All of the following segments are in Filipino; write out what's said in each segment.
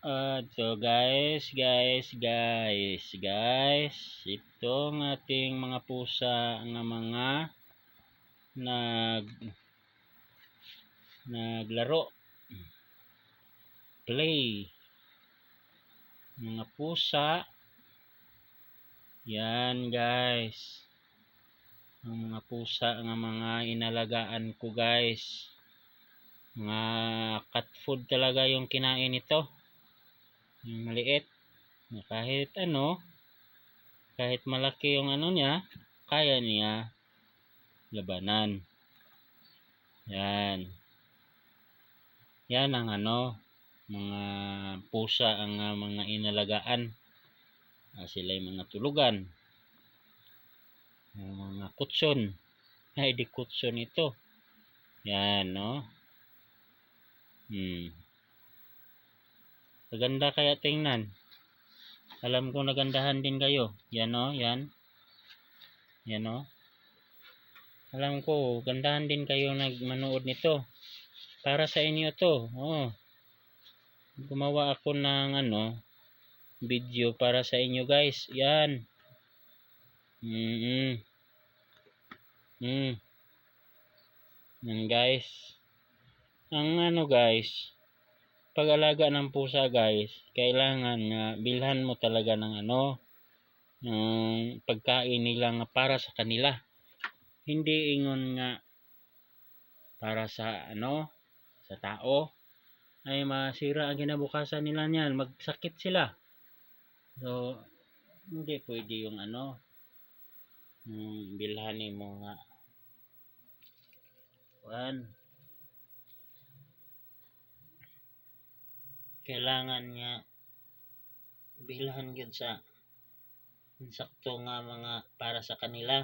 So guys, itong ating mga pusa nga mga nag naglaro, play, mga pusa, yan guys, ang mga pusa nga mga inalagaan ko guys, mga cat food talaga yung kinain ito, yung maliit, kahit malaki yung niya, kaya niya labanan. Yan ang mga pusa ang mga inalagaan. Sila yung mga tulugan, mga kutson. Ay, di kutson ito. Yan, no? Maganda kaya tingnan. Alam ko nagandahan din kayo. Yan, no? Yan, no? Alam ko, gandahan din kayo nagmanood nito. Para sa inyo to. Gumawa ako ng video para sa inyo guys. Yan. Yan guys. Ang guys, pag-alaga ng pusa guys, kailangan bilhan mo talaga ng ng pagkain nila nga para sa kanila. Hindi ingon nga para sa sa tao, ay masira ang kinabukasan nila niyan, magsakit sila. So hindi pwede yung bilhanin mo nga kailangan nga bilhan yun sa sakto nga mga para sa kanila.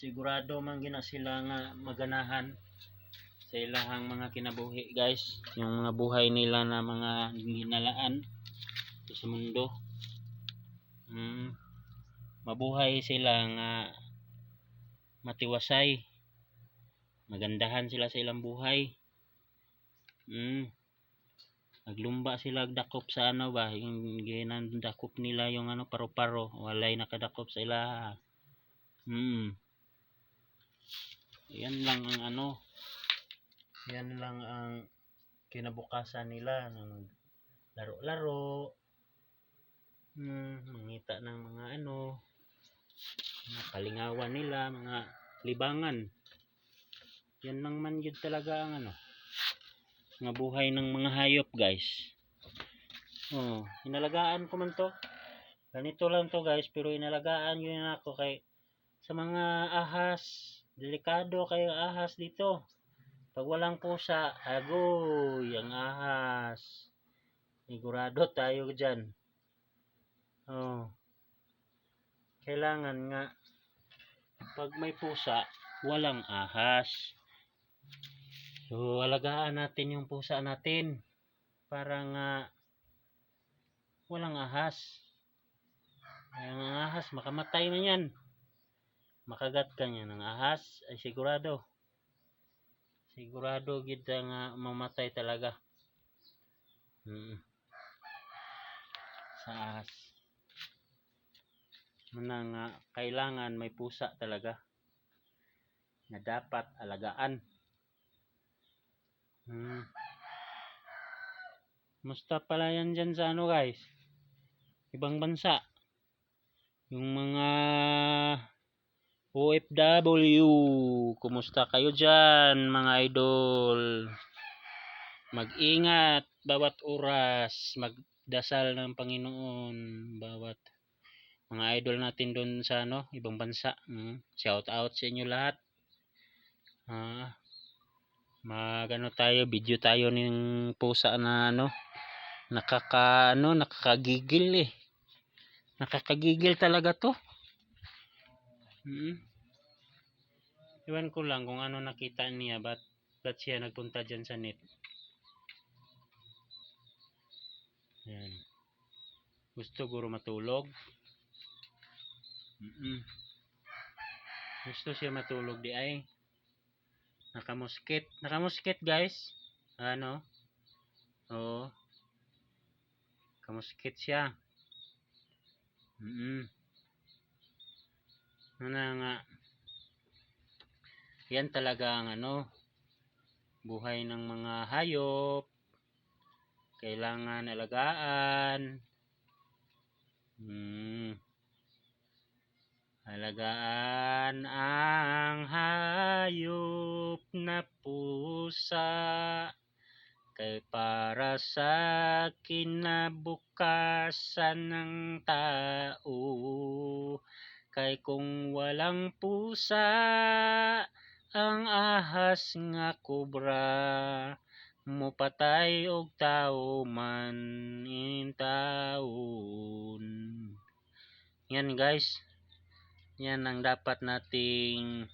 Sigurado man gina sila nga maganahan sa ilahang mga kinabuhi guys, yung mga buhay nila na mga ginalaan sa mundo. Mabuhay sila nga matiwasay, magandahan sila sa ilang buhay. Naglumba sila, dakop sa yung ginandakop nila yung paro-paro, walay nakadakop sa ila. Yan lang ang kinabukasan nila, ng laro-laro, mangita ng mga mga kalingawan nila, mga libangan. Yan lang man yun talaga ang mga buhay ng mga hayop guys. Inalagaan ko man to, ganito lang to guys, pero inalagaan yun ako kay sa mga ahas. Delikado kayo ahas dito. Pag walang pusa, agoy ang ahas, sigurado tayo dyan. Kailangan nga pag may pusa, walang ahas. So alagaan natin yung pusa natin para nga walang ahas. Ang ahas makamatay na yan, makagat ka niya ng ahas, ay sigurado kita nga mamatay talaga sa ahas. Nga kailangan may pusa talaga na dapat alagaan. Musta pala yan dyan sa guys, ibang bansa, yung mga OFW, kumusta kayo dyan mga idol? Mag-ingat bawat oras, magdasal ng Panginoon bawat mga idol natin doon sa ibang bansa. Shout out sa inyo lahat. Tayo, video tayo ng pusa na nakakagigil nakakagigil talaga to. Iwan ko lang kung nakita niya, ba't siya nagpunta dyan sa net. Yan. Gusto guro matulog. Gusto siya matulog di ay. Nakamuskit guys. Ano? Oo. Kamuskit siya. Ano nga. Yan talaga ang buhay ng mga hayop. Kailangan alagaan. Alagaan ang hayop na pusa kay para sa kinabukasan ng tao. Kay kung walang pusa ang ahas nga kobra, mopatay og tao man in taon. Yan guys, yan ang dapat nating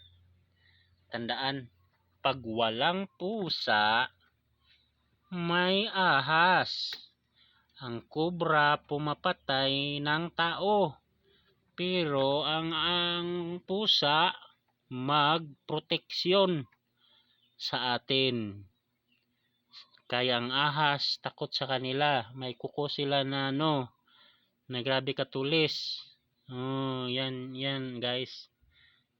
tandaan. Pag walang pusa, may ahas. Ang kobra pumapatay ng tao. Pero ang pusa magproteksyon sa atin. Kaya ang ahas takot sa kanila. May kuko sila na na grabe katulis. Yan guys.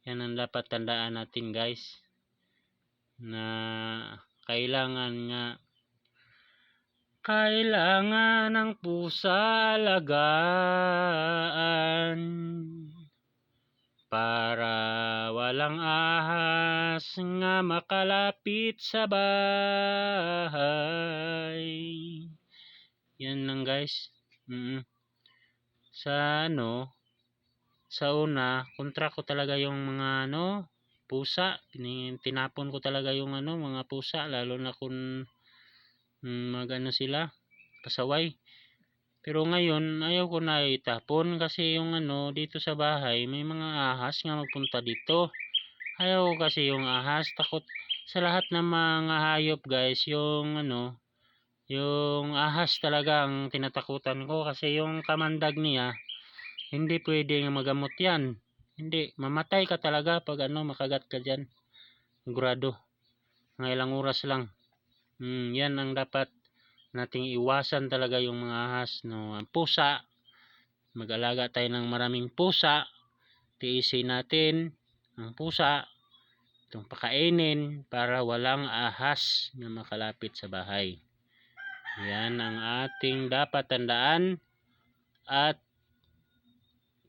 Yan ang dapat tandaan natin guys. Na kailangan ng pusa alagaan para walang ahas nga makalapit sa bahay. Yan lang guys. Sa una, kontra ko talaga yung mga pusa. Tinapon ko talaga yung mga pusa, lalo na kung sila pasaway. Pero ngayon ayaw ko na itapon kasi yung dito sa bahay may mga ahas nga magpunta dito. Ayaw ko kasi yung ahas, takot sa lahat ng mga hayop guys. Yung yung ahas talaga ang tinatakutan ko kasi yung kamandag niya hindi pwede magamot yan. Hindi, mamatay ka talaga pag makagat ka dyan. Sigurado. Mga ilang oras lang. Yan ang dapat nating iwasan talaga yung mga ahas. Ang pusa, mag-alaga tayo ng maraming pusa. Tiisin natin ang pusa. Itong pakainin para walang ahas na makalapit sa bahay. Yan ang ating dapat tandaan at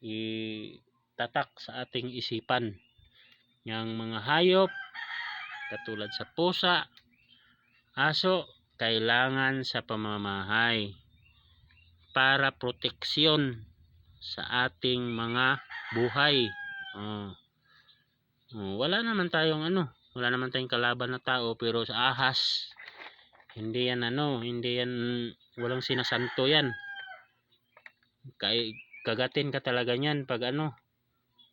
itatak sa ating isipan. Yang mga hayop katulad sa pusa, aso, kailangan sa pamamahay para proteksyon sa ating mga buhay. Wala naman tayong kalaban na tao, pero sa ahas hindi yan walang sinasanto yan. Kagatin ka talaga niyan pag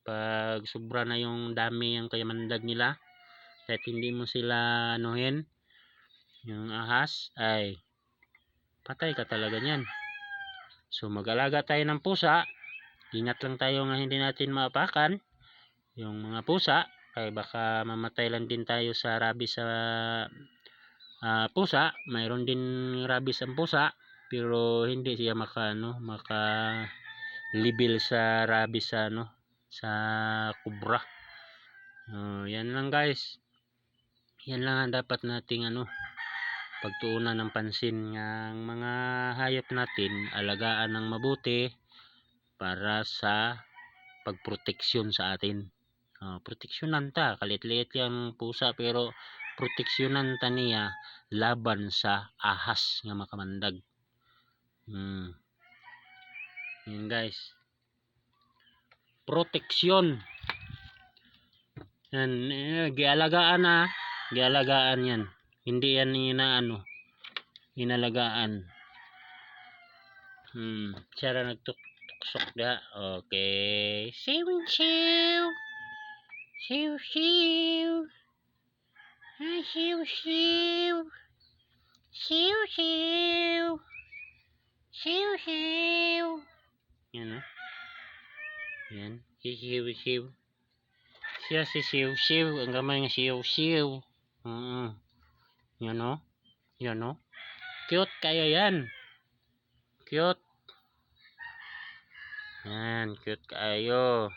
pag sobra na yung dami ang kayamandag nila. Kahit hindi mo sila yung ahas, ay patay ka talaga niyan. So mag-alaga tayo ng pusa. Ingat lang tayo nga hindi natin maapakan yung mga pusa, kaya baka mamatay lang din tayo sa rabies sa pusa. Mayroon din rabies ang pusa, pero hindi siya maka-level sa rabies sa kubra. Yan lang guys. Yan lang ang dapat nating pagtuunan ng pansin ng mga hayop natin. Alagaan ng mabuti para sa pagproteksyon sa atin. Proteksyonan ta, kalit-liit yung pusa, pero proteksyonan ta niya laban sa ahas nga makamandag. Yan guys, proteksyon yan. Gialagaan yan, hindi yan inalagaan. Siya na nagtuksok na. Okay, siw siw siw siw siw siw siw siw siw siw. Yan Yan. Siw. Siya si siw. Ang gamay nga siw. Yan o. Yan o. Cute kaya yan. Cute. Yan. Cute kayo.